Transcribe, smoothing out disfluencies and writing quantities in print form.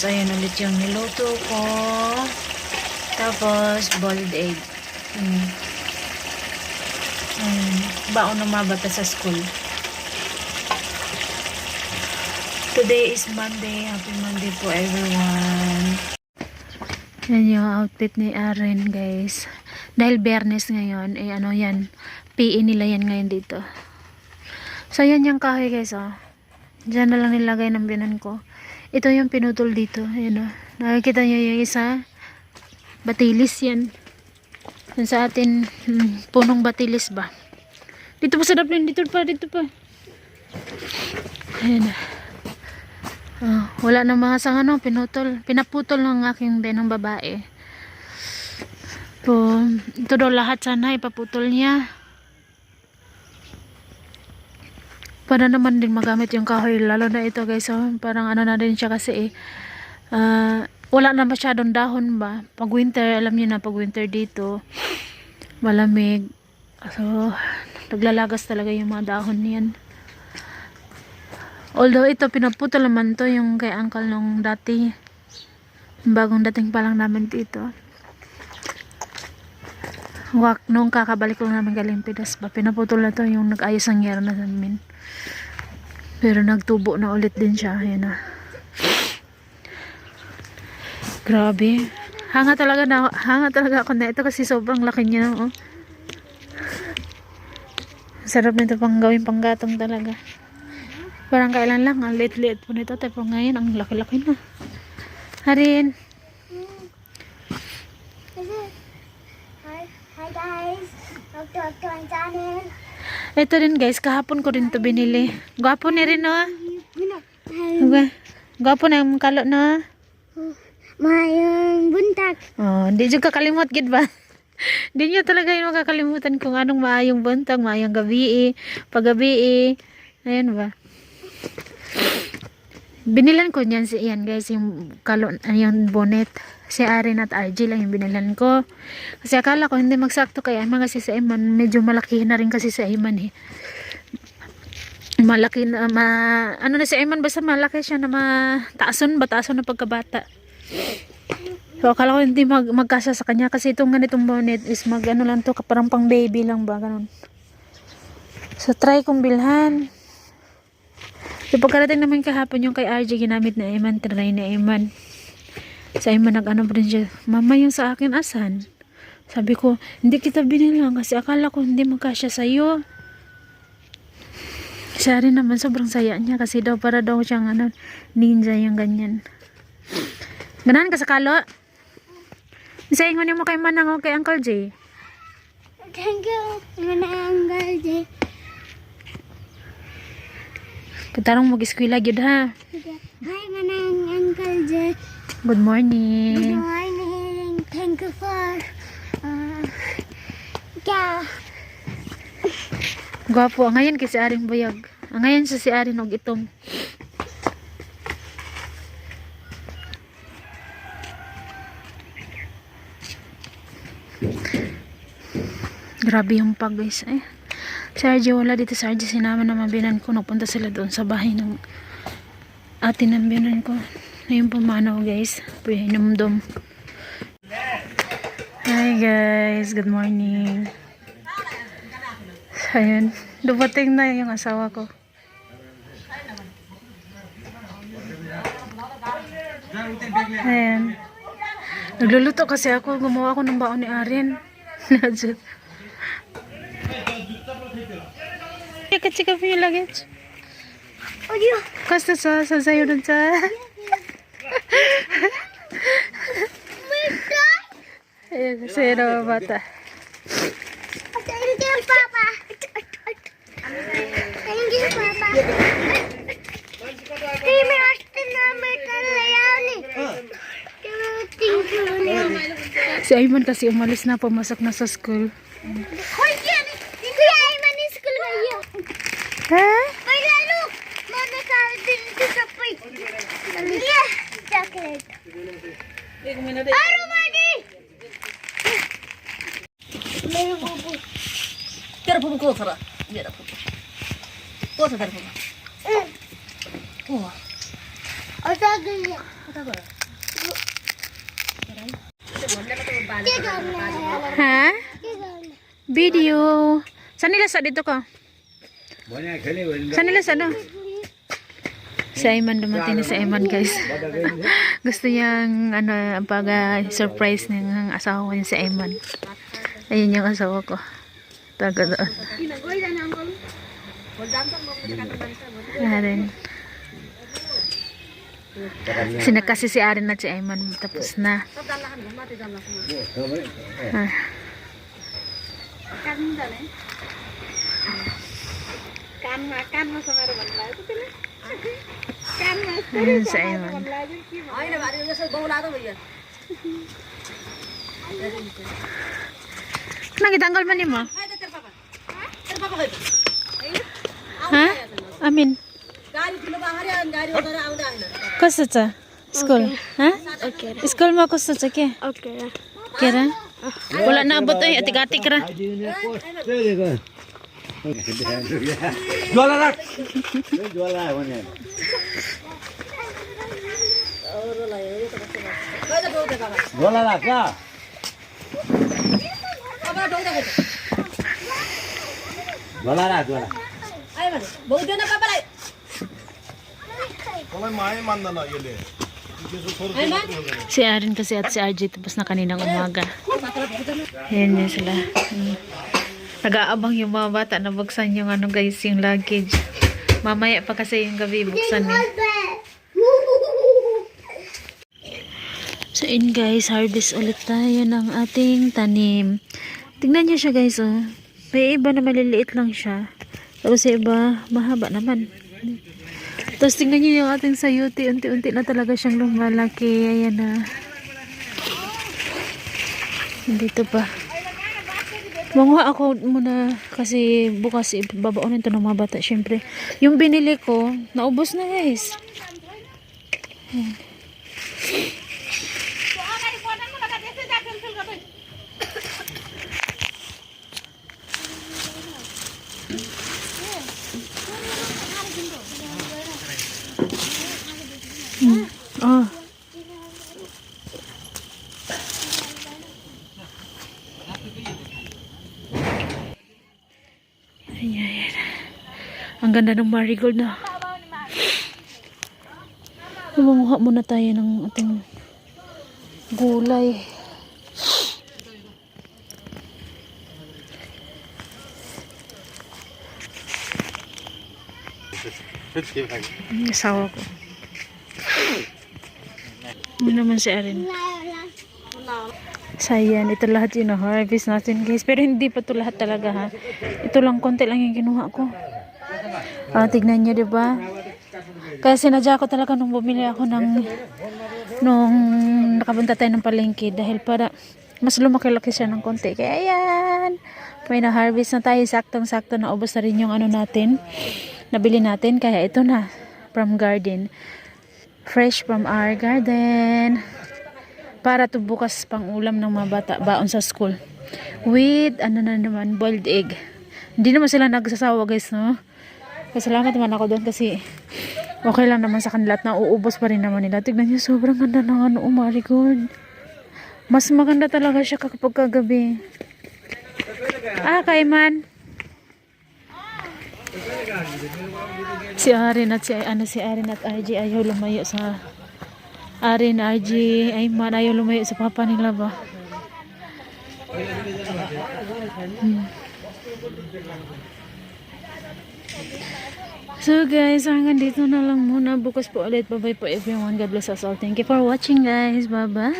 Tapos, ayan ulit yung niluto ko. Tapos, boiled egg. Baon ng mga bata sa school. Today is Monday. Happy Monday po, everyone. Yan yung outfit ni Aren, guys. Dahil Biyernes ngayon, ano yan, PE nila yan ngayon dito. So, yan yung kahoy, guys, oh. Diyan na lang nilagay ng binan ko. Ito yung pinutol dito. Ayan, oh. Nakikita nyo yung isa? Batilis yan. Yan sa atin, punong batilis ba? Dito pa sa daplin, dito pa. Ayan. Wala na mga sang ano, pinaputol ng aking benang babae. Ito daw lahat sana ipaputol niya. Para naman din magamit yung kahoy, lalo na ito, guys. Parang ano na din siya kasi wala na masyadong dahon ba. Pag winter, alam niyo na, pag winter dito malamig. So, naglalagas talaga yung mga dahon niyan. Although ito, pinaputol naman to yung kay uncle nung dati. Bagong dating pa lang namin dito. Nung kakabalik ko namin galing Pidas ba, pinaputol na to yung nag-ayos ng yero na namin. Pero nagtubo na ulit din siya. Ayan na. Grabe. Hanga talaga ako na ito kasi sobrang laki niya. Oh. Sarap nito pang gawin panggatong talaga. Parang kailan lang, ang liit-liit po nito. Pero ngayon, ang laki-laki na. Harin. Hi guys. Welcome to our channel. Ito rin, guys. Kahapon ko rin to binili. Gwapo na rin, no? Gwapo na yung kalot, no? Mayang buntag. Hindi juga kalimot, gid ba? Hindi nyo talaga yung makakalimutan kung anong maayong buntag, maayong gabi, paggabi. Ayan ba? Binilan ko niyan yan, guys, yung kalon, yung bonnet. Si Aren at RG lang yung binilan ko. Kasi akala ko hindi magsakto kaya mga si Iman, medyo malaki na rin kasi si Iman eh. Malaki na, ano na si Iman, basta malaki siya na batason na pagkabata. So akala ko hindi magkasya sa kanya kasi itong ganitong bonnet is ano lang to, parang pang baby lang ba, ganun. So try kong bilhan. So pagkarating naman kahapon yung kay RJ ginamit na Iman, try na Iman. Sa Iman nag-ano pa rin siya, mama yung sa akin asan? Sabi ko, hindi kita binilang kasi akala ko hindi magkasya sa'yo. Siya rin naman sobrang saya niya kasi daw para daw siyang ninja yung ganyan. Ganahan ka sa kalo? Isaingon mo kay Manang o kay Uncle J. Thank you, Uncle J. Katarong mag-eskwela gyud ha. Hi, Manang Uncle J. Good morning. Good morning. Thank you for Gwapo. Ngayon kasi Arin buyag. Ngayon sa si Arin og itom. Grabe yung pag, guys. Si RJ wala dito. Si RJ sinama na mabinan ko. Napunta sila doon sa bahay ng atin ng binan ko. Ngayon pumanaw, guys. Pinumdum. Hi guys. Good morning. So, ayun. Dumating na yung asawa ko. Ayan. Nagluluto kasi ako. Gumawa ako ng baon ni Aren. Chika-chika po yung luggage. Kasta sa sayo dun sa... Ayan, sayo na mga bata. Thank you, Papa. Thank you, Papa. Hey, may astin na may kalayani. Thank you. Si Ayman kasi umalis na, pumasok na sa school. Hoy, yan! Hindi Ayman yung school kayo. Ha? May lalo! Manakal din ito sa plate. Yeah! Chocolate. Aro, Madi! May bubu. Tira po ko sara. Tira po. Ko sa tira po. Oh. O, sagay niya. Ha? Video. Saan nila sa dito ka? Saan nila sa ano? Si Ayman, dumating na si Ayman guys. Gusto niyang ano, pag-surprise ng asawa ko niya si Ayman. Ayun yung asawa ko. Taga doon. Arin. Sinakasi si Arin at si Ayman. Tapos na. Ah. Ayun si Ayman. Nagitanggal man mo? Ha? Amin. Kusta school? Ha? Okay. School mo kusta ke? Okay. Kira? Wala na abot ay atik-atik ra. Jualan lah. Jualan mana? Jualan lah kah? Jualan lah, jualan. Si Arin kasi at si RJ tapos na kaninang umaga. Yan yun sila. Nag-aabang yung mga bata na buksan yung ano guys, yung luggage. Mamaya pa kasi yung gabi buksan eh. So in guys, harvest ulit tayo ng ating tanim. Tingnan nyo siya guys oh. May iba na maliliit lang siya. Tapos sa iba, mahaba naman. Tapos tingnan nyo yung ating sayuti. Unti-unti na talaga siyang lumalaki. Ayan na. Dito pa. Manguha ako muna kasi bukas babaonin to ng mga bata. Syempre, yung binili ko, naubos na guys. Ayan. Oh. Ayan. Ang ganda ng marigold na. Manguha muna tayo ng ating gulay. Ang asawa ko. Ano naman si Arin? Sayan, ito lahat yun harvest natin guys. Pero hindi pa ito lahat talaga ha. Ito lang, konti lang yung kinuha ko. Tignan nyo diba? Kaya sinadya ko talaga nung bumili ako nung nakapunta tayo ng palengke. Dahil para mas lumaki-laki siya ng konti. Kaya ayan, may na-harvest na tayo. Saktong-sakto na ubos na rin yung ano natin. Nabili natin. Kaya ito na, from garden. Fresh from our garden. Para to bukas pang ulam ng mga bata. Baon sa school. With, ano na naman, boiled egg. Hindi naman sila nagsasawa guys, no? Pasalamat naman ako doon kasi okay lang naman sa kanila at nauubos pa rin naman nila. Tignan niyo, sobrang ganda ng ano, oh my God. Mas maganda talaga siya kapag kagabi. Kaiman. Si Arin at si Arin at RJ ayaw lumayo sa Arin, RJ, Ayman ayaw lumayo sa papa nila ba. So guys, hanggang dito na lang muna. Bukas po ulit. Bye bye po everyone. God bless us all. Thank you for watching guys. Bye bye.